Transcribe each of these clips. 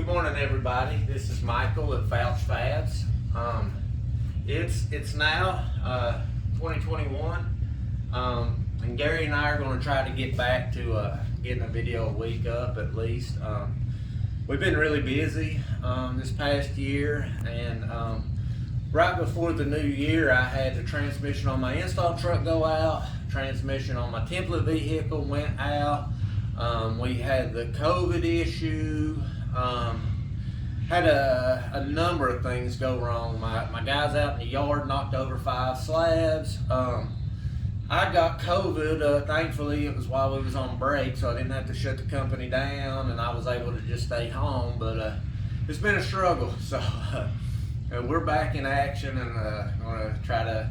morning, everybody. This is Michael at FOUCH FABS. It's now 2021, and Gary and I are going to try to get back to getting a video a week up at least. We've been really busy this past year, and right before the new year, I had the transmission on my install truck go out. Transmission on my template vehicle went out. We had the COVID issue. Had a number of things go wrong. My guys out in the yard knocked over 5 slabs. I got COVID. Thankfully, it was while we was on break, so I didn't have to shut the company down, and I was able to just stay home. But it's been a struggle. So we're back in action, and going to try to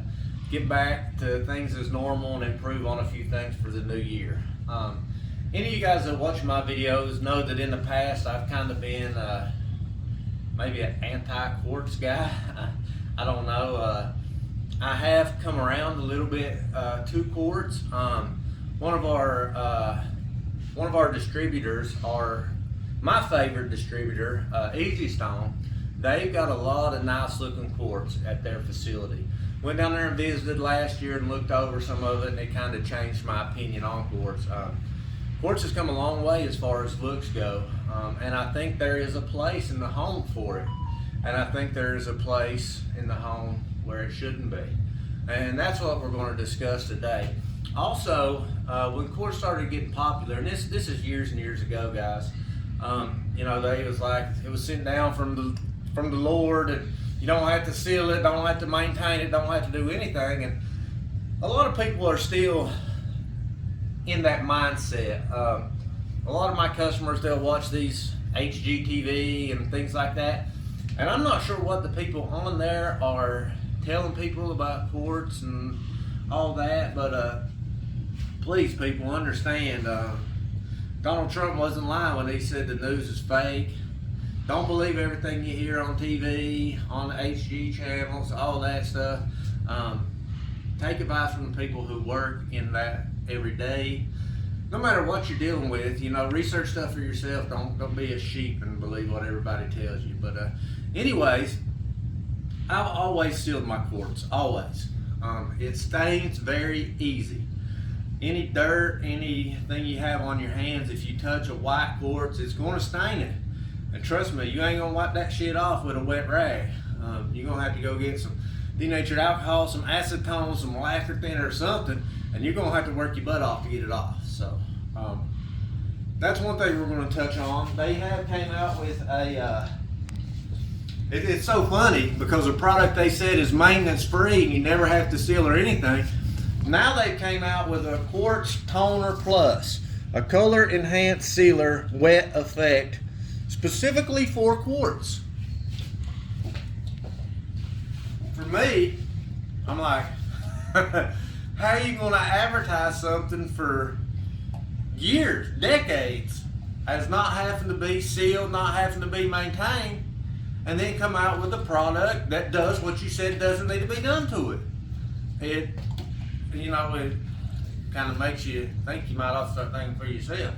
get back to things as normal and improve on a few things for the new year. Any of you guys that watch my videos know that in the past I've kind of been maybe an anti-quartz guy. I don't know. I have come around a little bit to quartz. One of our distributors, my favorite distributor, Easy Stone. They've got a lot of nice looking quartz at their facility. Went down there and visited last year and looked over some of it, and it kind of changed my opinion on quartz. Quartz has come a long way as far as looks go, and I think there is a place in the home for it, and I think there is a place in the home where it shouldn't be, and that's what we're going to discuss today. Also, when quartz started getting popular, and this is years and years ago, guys, you know, it was sent down from the Lord, and you don't have to seal it, don't have to maintain it, don't have to do anything, and a lot of people are still in that mindset. A lot of my customers, they'll watch these HGTV and things like that, and I'm not sure what the people on there are telling people about quartz and all that, but please, people, understand, Donald Trump wasn't lying when he said the news is fake. Don't believe everything you hear on TV, on the HG channels, all that stuff. Take advice from the people who work in that every day. No matter what you're dealing with, you know, research stuff for yourself. Don't be a sheep and believe what everybody tells you. But anyways, I've always sealed my quartz, always. It stains very easy. Any dirt, anything you have on your hands, if you touch a white quartz, it's going to stain it. And trust me, you ain't gonna wipe that shit off with a wet rag. You're gonna have to go get some denatured alcohol, some acetone, some lacquer thinner or something, and you're gonna have to work your butt off to get it off. So that's one thing we're gonna touch on. They have came out with a, it's so funny because the product they said is maintenance free and you never have to seal or anything. Now they came out with a Quartz Toner Plus, a color enhanced sealer wet effect, specifically for quartz. For me, I'm like, how are you going to advertise something for years, decades, as not having to be sealed, not having to be maintained, and then come out with a product that does what you said doesn't need to be done to it? It kind of makes you think you might also start thinking for yourself.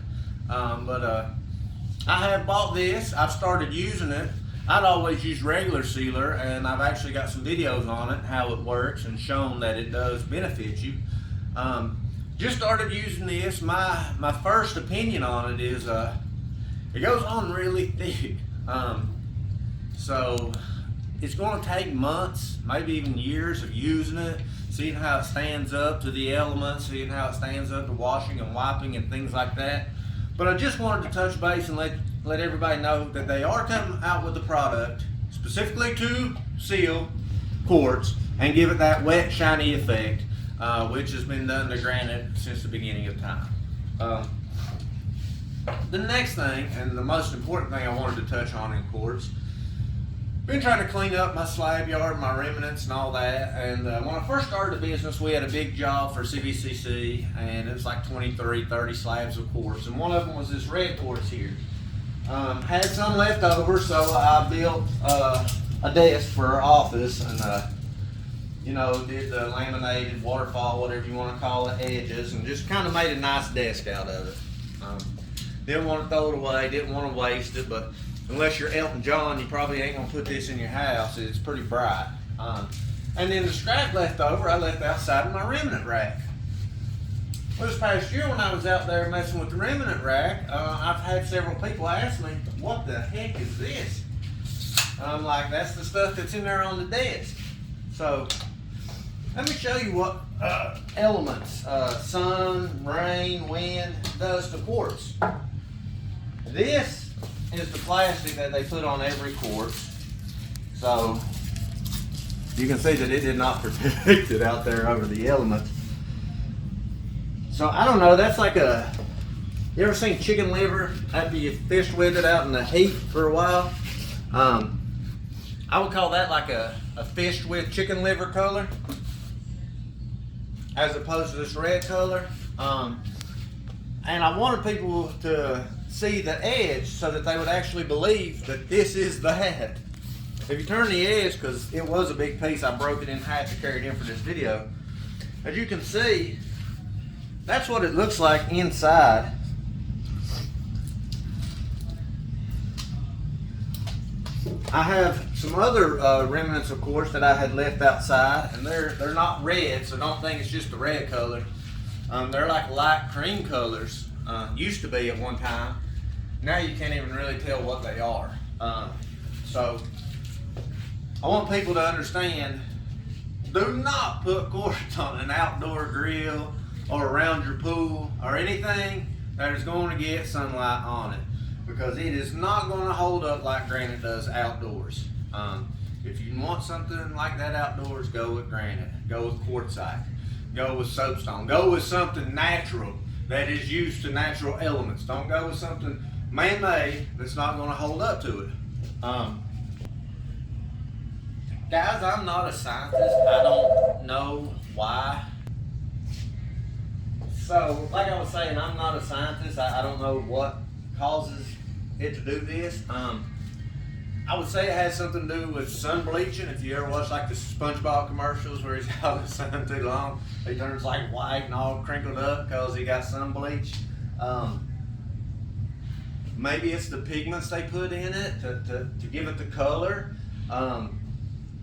I have bought this, I've started using it. I'd always use regular sealer, and I've actually got some videos on it, how it works, and shown that it does benefit you. Just started using this. My first opinion on it is it goes on really thick. So it's going to take months, maybe even years of using it, seeing how it stands up to the elements, seeing how it stands up to washing and wiping and things like that. But I just wanted to touch base and let everybody know that they are coming out with a product specifically to seal quartz and give it that wet, shiny effect, which has been done to granite since the beginning of time. The next thing, and the most important thing I wanted to touch on in quartz, been trying to clean up my slab yard, my remnants and all that, and when I first started the business, we had a big job for CVCC, and it was like 23, 30 slabs of quartz, and one of them was this red quartz here. Had some left over, so I built a desk for our office, and you know, did the laminated waterfall, whatever you want to call it, edges, and just kind of made a nice desk out of it. Didn't want to throw it away, didn't want to waste it, but unless you're Elton John, you probably ain't gonna put this in your house. It's pretty bright. And then the scrap left over, I left outside in my remnant rack. Well, this past year when I was out there messing with the remnant rack, I've had several people ask me, what the heck is this? I'm like, that's the stuff that's in there on the desk. So, let me show you what elements, sun, rain, wind, does to quartz. This is the plastic that they put on every quartz. So, you can see that it did not protect it out there over the elements. So I don't know, that's like you ever seen chicken liver after you fished with it out in the heat for a while? I would call that like a fished with chicken liver color, as opposed to this red color. And I wanted people to see the edge so that they would actually believe that this is that. If you turn the edge, because it was a big piece, I broke it in half to carry it in for this video. As you can see, that's what it looks like inside. I have some other remnants of quartz that I had left outside, and they're not red, so don't think it's just the red color. They're like light cream colors. Used to be at one time. Now you can't even really tell what they are. So I want people to understand, do not put quartz on an outdoor grill or around your pool or anything that is going to get sunlight on it, because it is not going to hold up like granite does outdoors. If you want something like that outdoors, go with granite, go with quartzite, go with soapstone, go with something natural that is used to natural elements. Don't go with something man-made that's not going to hold up to it. Guys, I'm not a scientist. I don't know why. So, like I was saying, I'm not a scientist. I don't know what causes it to do this. I would say it has something to do with sun bleaching. If you ever watch like the SpongeBob commercials where he's out in the sun too long, he turns like white and all crinkled up because he got sun bleach. Maybe it's the pigments they put in it to give it the color.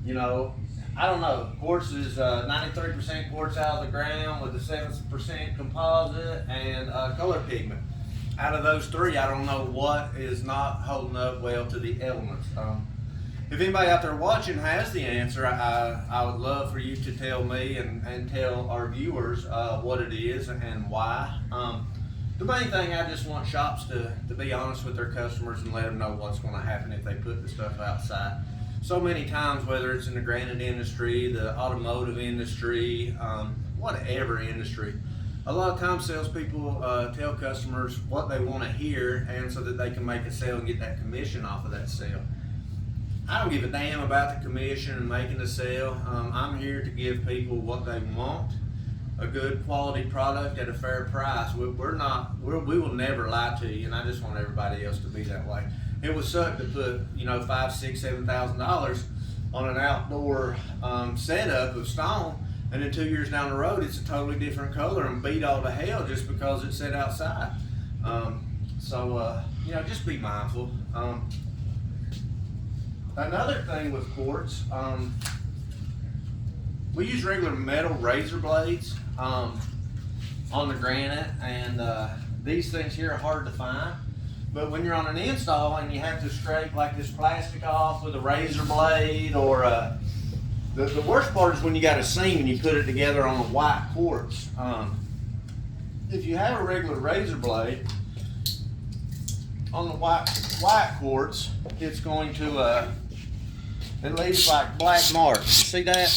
You know, I don't know. Quartz is 93% quartz out of the ground with a 7% composite and color pigment. Out of those three, I don't know what is not holding up well to the elements. If anybody out there watching has the answer, I would love for you to tell me and tell our viewers what it is and why. The main thing, I just want shops to be honest with their customers and let them know what's going to happen if they put the stuff outside. So many times, whether it's in the granite industry, the automotive industry, whatever industry, a lot of times salespeople tell customers what they want to hear, and so that they can make a sale and get that commission off of that sale. I don't give a damn about the commission and making the sale. I'm here to give people what they want, a good quality product at a fair price. We will never lie to you, and I just want everybody else to be that way. It would suck to put, you know, $5,000, $6,000, $7,000 on an outdoor setup of stone, and then 2 years down the road it's a totally different color and beat all to hell just because it's set outside. You know, just be mindful. Another thing with quartz, we use regular metal razor blades on the granite, and these things here are hard to find. But when you're on an install and you have to scrape like this plastic off with a razor blade, or the worst part is when you got a seam and you put it together on a white quartz. If you have a regular razor blade on the white quartz, it's going to it leaves like black marks. You see that?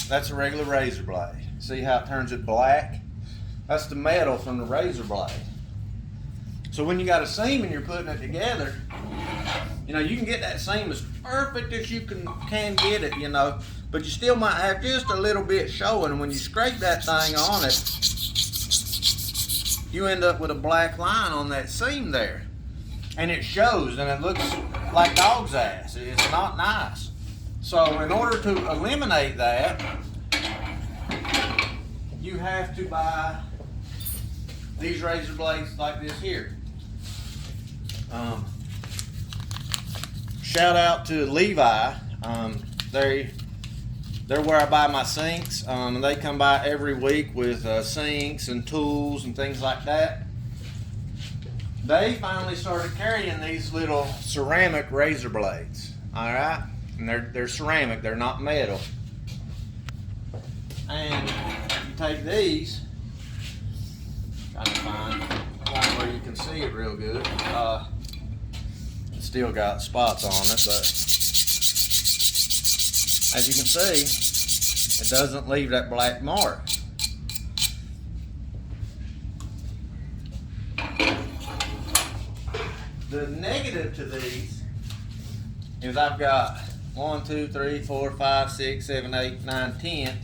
That's a regular razor blade. See how it turns it black? That's the metal from the razor blade. So when you got a seam and you're putting it together, you know, you can get that seam as perfect as you can get it, you know, but you still might have just a little bit showing. When you scrape that thing on it, you end up with a black line on that seam there. And it shows, and it looks like dog's ass. It's not nice. So in order to eliminate that, you have to buy these razor blades like this here. Shout out to Levi. They're where I buy my sinks, and they come by every week with sinks and tools and things like that. They finally started carrying these little ceramic razor blades. All right, and they're ceramic, they're not metal. And you take these, trying to find one where you can see it real good. It's still got spots on it, but as you can see, it doesn't leave that black mark. The negative to these is I've got 1, 2, 3, 4, 5, 6, 7, 8, 9, 10.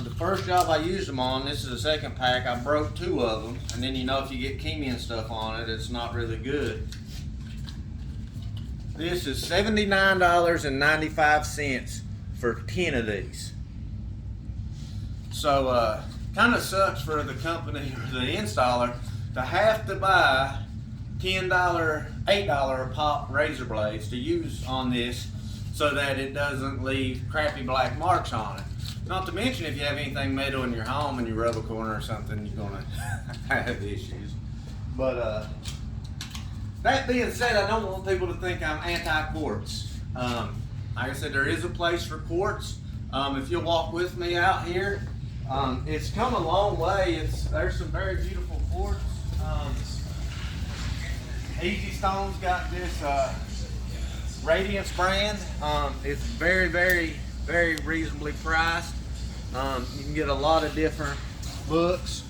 The first job I used them on, this is the second pack, I broke 2 of them, and then you know if you get chemie and stuff on it, it's not really good. This is $79.95 for 10 of these. So kind of sucks for the company or the installer to have to buy $10, $8 a pop razor blades to use on this so that it doesn't leave crappy black marks on it. Not to mention if you have anything metal in your home and you rub a corner or something, you're gonna have issues. But that being said, I don't want people to think I'm anti-quartz. Like I said, there is a place for quartz. If you'll walk with me out here, it's come a long way. There's some very beautiful quartz. Easy Stone's got this Radiance brand. It's very, very, very reasonably priced. You can get a lot of different looks.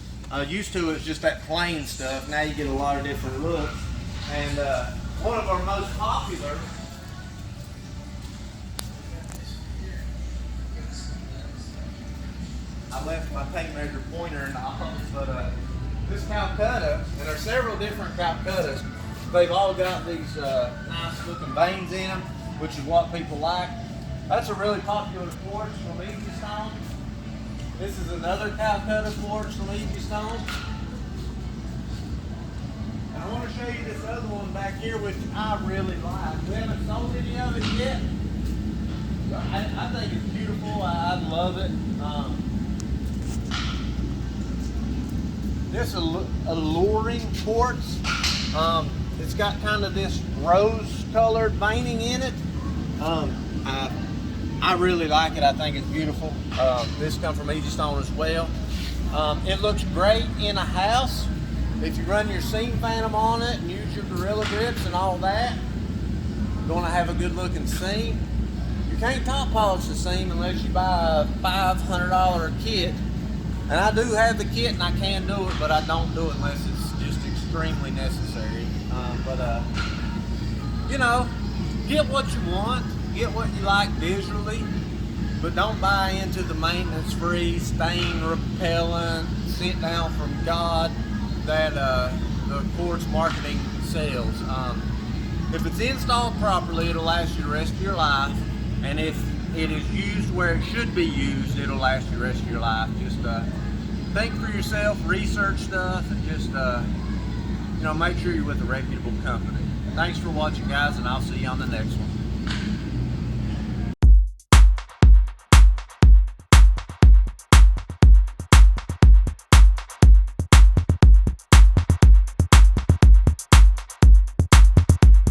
Used to it was just that plain stuff. Now you get a lot of different looks. And one of our most popular I left my tape measure pointer in the office, but this Calcutta, and there's several different Calcuttas. They've all got these nice looking veins in them, which is what people like. That's a really popular quartz from Easy Stone. This is another Calcutta quartz from Easy Stone. And I want to show you this other one back here, which I really like. We haven't sold any of it yet. I think it's beautiful. I love it. This alluring quartz. It's got kind of this rose-colored veining in it. I really like it. I think it's beautiful. This comes from Easy Stone as well. It looks great in a house. If you run your seam phantom on it and use your Gorilla Grips and all that, you're going to have a good looking seam. You can't top polish the seam unless you buy a $500 kit. And I do have the kit and I can do it, but I don't do it unless it's just extremely necessary. You know, get what you want, get what you like visually, but don't buy into the maintenance-free, stain repellent, sent down from God that the quartz marketing sells. If it's installed properly, it'll last you the rest of your life, and if it is used where it should be used, it'll last you the rest of your life. Just think for yourself, research stuff, and just you know, make sure you're with a reputable company. Thanks for watching, guys, and I'll see you on the next one.